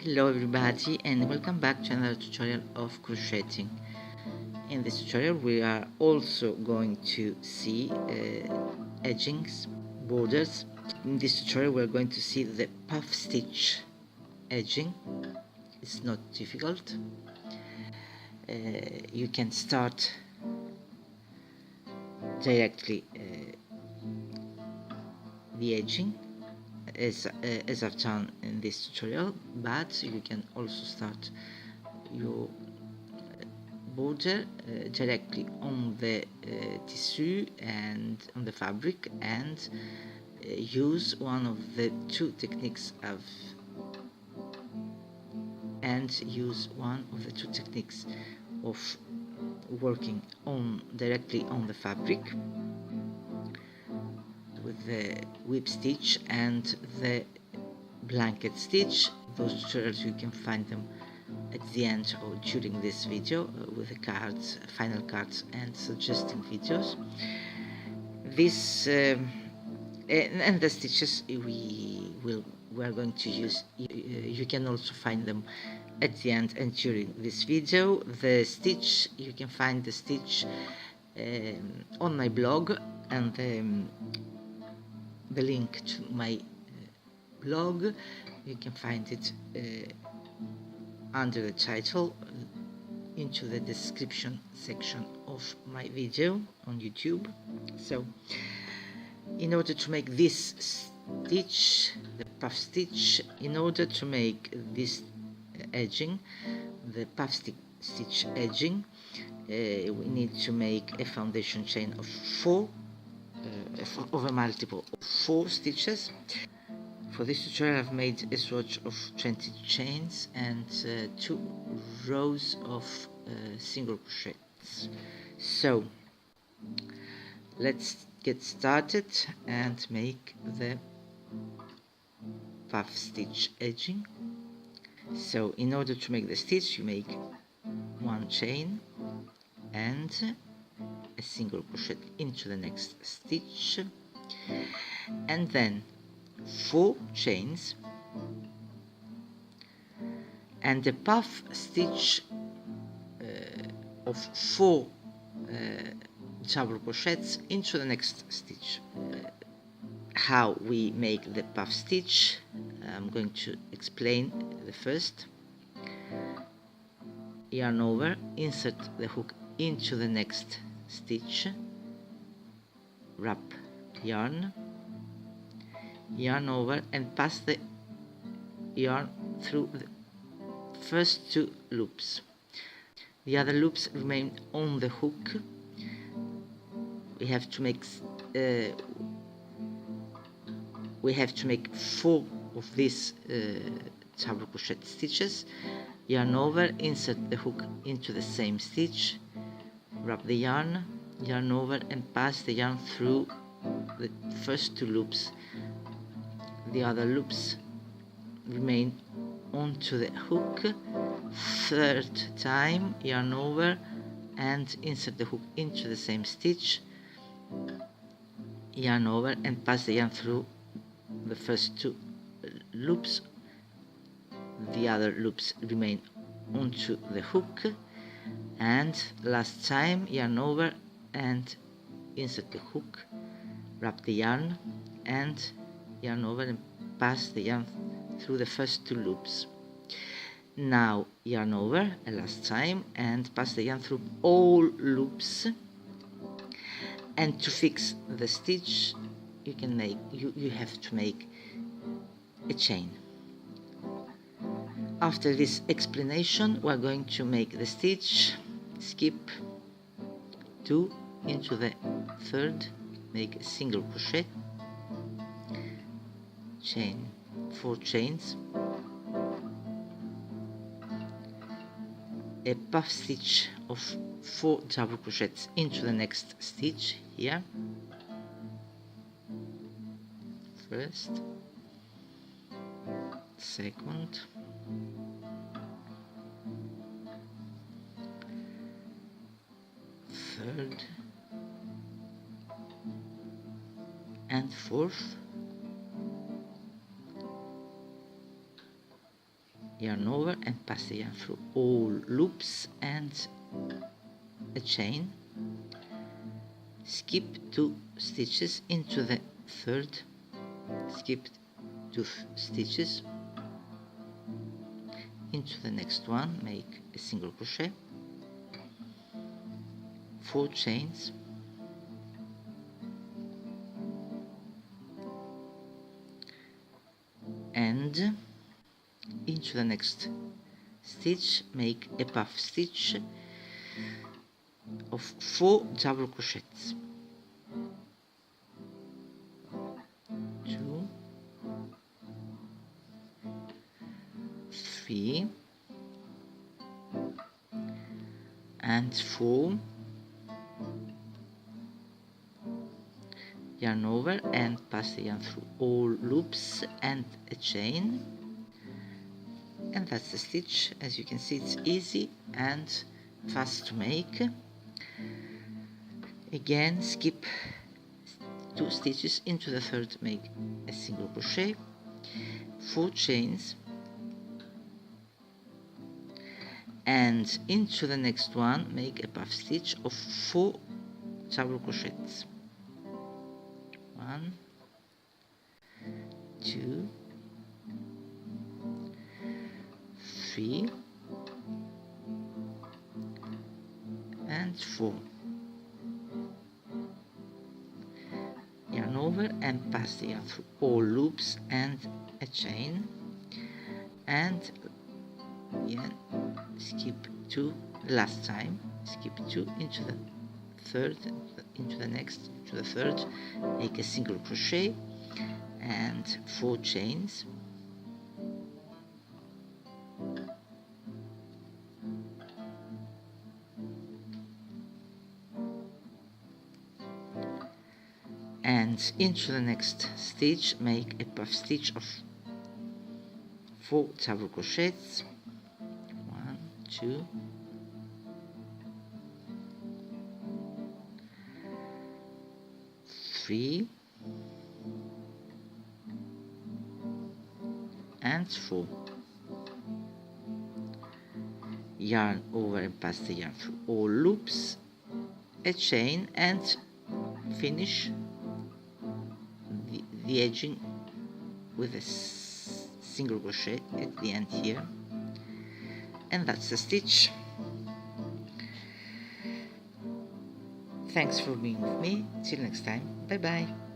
Hello everybody and welcome back to another tutorial of crocheting. In this tutorial we are also going to see edgings, borders. In this tutorial we are going to see the puff stitch edging. It's not difficult. You can start directly the edging as I've done in this tutorial, but you can also start your border directly on the tissue and on the fabric, and use one of the two techniques of working directly on the fabric with the whip stitch and the blanket stitch. Those tutorials you can find them at the end or during this video with the cards, final cards and suggesting videos. This and the stitches we are going to use, you can also find them at the end and during this video. The stitch, you can find the stitch on my blog, and the link to my blog, you can find it under the title into the description section of my video on YouTube. So in order to make this stitch, the puff stitch, in order to make this edging, the puff stitch edging, we need to make a foundation chain of of a multiple of 4 stitches. For this tutorial I've made a swatch of 20 chains and 2 rows of single crochets. So let's get started and make the puff stitch edging. So in order to make the stitch, you make 1 chain and a single crochet into the next stitch, and then 4 chains and a puff stitch of 4 double crochets into the next stitch. How we make the puff stitch, I'm going to explain the first. Yarn over, insert the hook into the next stitch, wrap yarn over and pass the yarn through the first 2 loops. The other loops remain on the hook. We have to make 4 of these double crochet stitches. Yarn over, insert the hook into the same stitch, wrap the yarn over and pass the yarn through the first 2 loops. The other loops remain onto the hook. Third time, yarn over and insert the hook into the same stitch, yarn over and pass the yarn through the first 2 loops. The other loops remain onto the hook, and last time, yarn over and insert the hook, wrap the yarn and yarn over and pass the yarn through the first 2 loops. Now yarn over a last time and pass the yarn through all loops, and to fix the stitch you have to make a chain. After this explanation, we're going to make the stitch, skip 2 into the third, make a single crochet, chain 4 chains, a puff stitch of 4 double crochets into the next stitch here, first, second, third and fourth, yarn over and pass the yarn through all loops and a chain, skip 2 stitches into the third, skip 2 stitches into the next one, make a single crochet, 4 chains, and into the next stitch make a puff stitch of 4 double crochets, 2, 3 and 4, yarn over and pass the yarn through all loops and a chain, and that's the stitch. As you can see, it's easy and fast to make. Again, skip 2 stitches into the third, make a single crochet, 4 chains, and into the next one make a puff stitch of 4 double crochets, 1, 2, 3 and 4. Yarn over and pass the yarn through all loops and a chain, and again skip 2 last time, skip 2 into the third, into the next, to the third, make a single crochet and 4 chains, and into the next stitch make a puff stitch of 4 double crochets, 1, 2, 3 and 4. Yarn over and pass the yarn through all loops, a chain, and finish the edging with a single crochet at the end here, and that's the stitch. Thanks for being with me. Till next time. Bye bye.